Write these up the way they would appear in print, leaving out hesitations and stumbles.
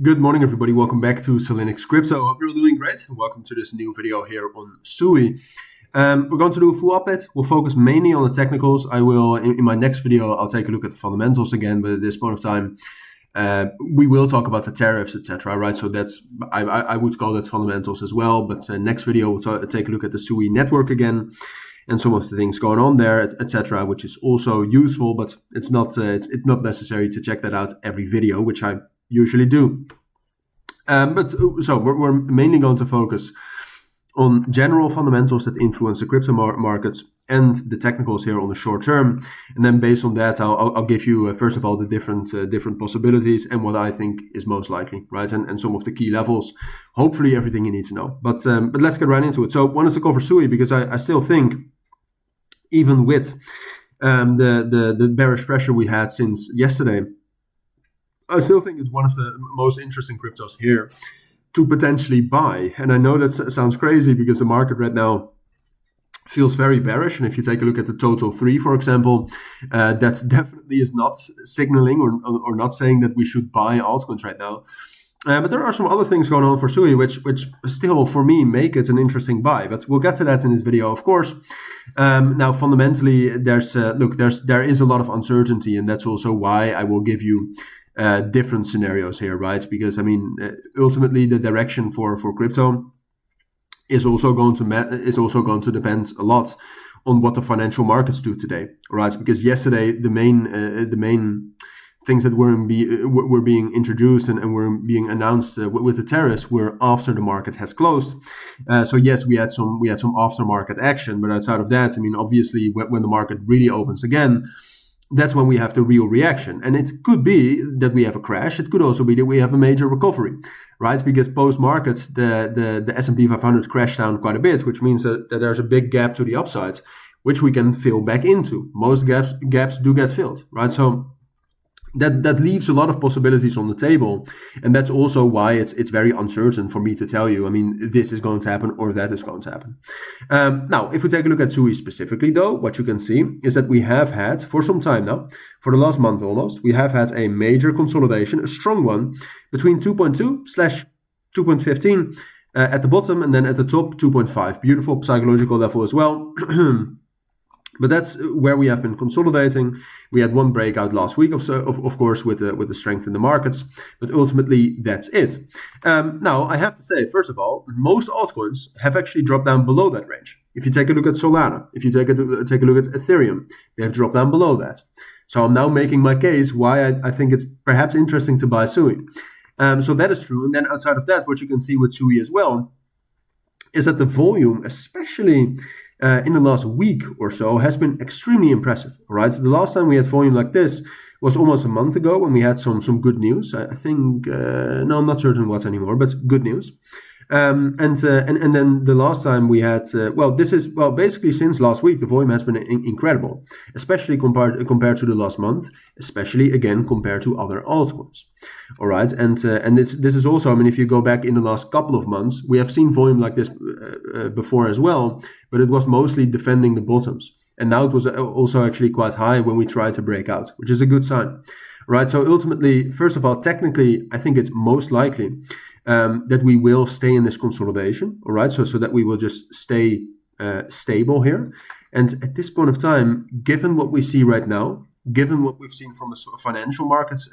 Good morning, everybody. Welcome back to Cilinix Crypto. Hope you're doing great. Welcome to this new video here on SUI. We're going to do a full update. We'll focus mainly on the technicals. I will, in my next video, I'll take a look at the fundamentals again. But at this point of time, we will talk about the tariffs, etc. Right? So that's I would call that fundamentals as well. But next video, we'll take a look at the SUI network again and some of the things going on there, etc., which is also useful. But it's not necessary to check that out every video, which I usually do. So we're mainly going to focus on general fundamentals that influence the crypto markets and the technicals here on the short term. And then based on that, I'll give you, first of all, the different possibilities and what I think is most likely, right? And some of the key levels, hopefully everything you need to know. But let's get right into it. So I wanted to cover SUI because I still think, even with the bearish pressure we had since yesterday, I still think it's one of the most interesting cryptos here to potentially buy. And I know that sounds crazy because the market right now feels very bearish. And if you take a look at the total 3, for example, that definitely is not signaling or not saying that we should buy altcoins right now. But there are some other things going on for SUI, which still, for me, make it an interesting buy. But we'll get to that in this video, of course. Now, fundamentally, there is a lot of uncertainty, and that's also why I will give you different scenarios here, right? Because ultimately, the direction for crypto is also going to depend a lot on what the financial markets do today, right? Because yesterday, the main things that were being introduced and were being announced with the tariffs were after the market has closed. So yes, we had some aftermarket action, but outside of that, obviously when the market really opens again, that's when we have the real reaction. And it could be that we have a crash. It could also be that we have a major recovery, right? Because post-market, the S&P 500 crashed down quite a bit, which means that there's a big gap to the upside, which we can fill back into. Most gaps do get filled, right? So that leaves a lot of possibilities on the table. And that's also why it's very uncertain for me to tell you, this is going to happen or that is going to happen. Now, if we take a look at SUI specifically, though, what you can see is that we have had, for some time now, for the last month almost, we have had a major consolidation, a strong one, between 2.2/2.15 at the bottom, and then at the top, 2.5. Beautiful psychological level as well. But that's where we have been consolidating. We had one breakout last week, of course, with the strength in the markets. But ultimately, that's it. Now, I have to say, first of all, most altcoins have actually dropped down below that range. If you take a look at Solana, if you take a look at Ethereum, they have dropped down below that. So I'm now making my case why I think it's perhaps interesting to buy SUI. So that is true. And then outside of that, what you can see with SUI as well is that the volume, especially in the last week or so, has been extremely impressive, right? So the last time we had volume like this was almost a month ago when we had some good news. I think, no, I'm not certain what anymore, but good news. And then the last time we had, basically since last week, the volume has been incredible, especially compared to the last month, especially again compared to other altcoins. All right, and this is also, if you go back in the last couple of months, we have seen volume like this before as well, but it was mostly defending the bottoms. And now it was also actually quite high when we tried to break out, which is a good sign, right? So ultimately, first of all, technically, I think it's most likely that we will stay in this consolidation, all right? So that we will just stay stable here. And at this point of time, given what we see right now, given what we've seen from the financial markets,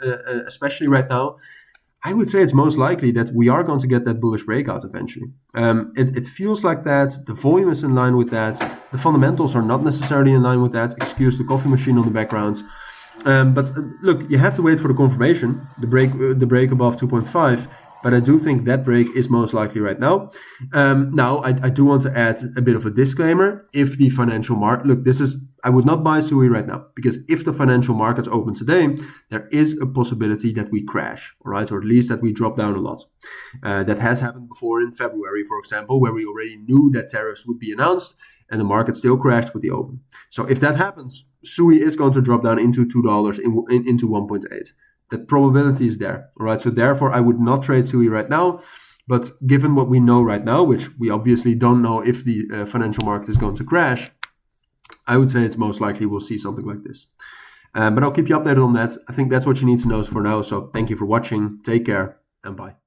especially right now, I would say it's most likely that we are going to get that bullish breakout eventually. It feels like that. The volume is in line with that. The fundamentals are not necessarily in line with that. Excuse the coffee machine on the background. But look, you have to wait for the confirmation, the break above 2.5. But I do think that break is most likely right now. Now, I do want to add a bit of a disclaimer. If the financial market, I would not buy SUI right now, because if the financial markets open today, there is a possibility that we crash, all right, or at least that we drop down a lot. That has happened before in February, for example, where we already knew that tariffs would be announced and the market still crashed with the open. So if that happens, SUI is going to drop down into $2, into 1.8. That probability is there, all right? So therefore, I would not trade SUI right now. But given what we know right now, which we obviously don't know if the financial market is going to crash, I would say it's most likely we'll see something like this. But I'll keep you updated on that. I think that's what you need to know for now. So thank you for watching. Take care. and bye.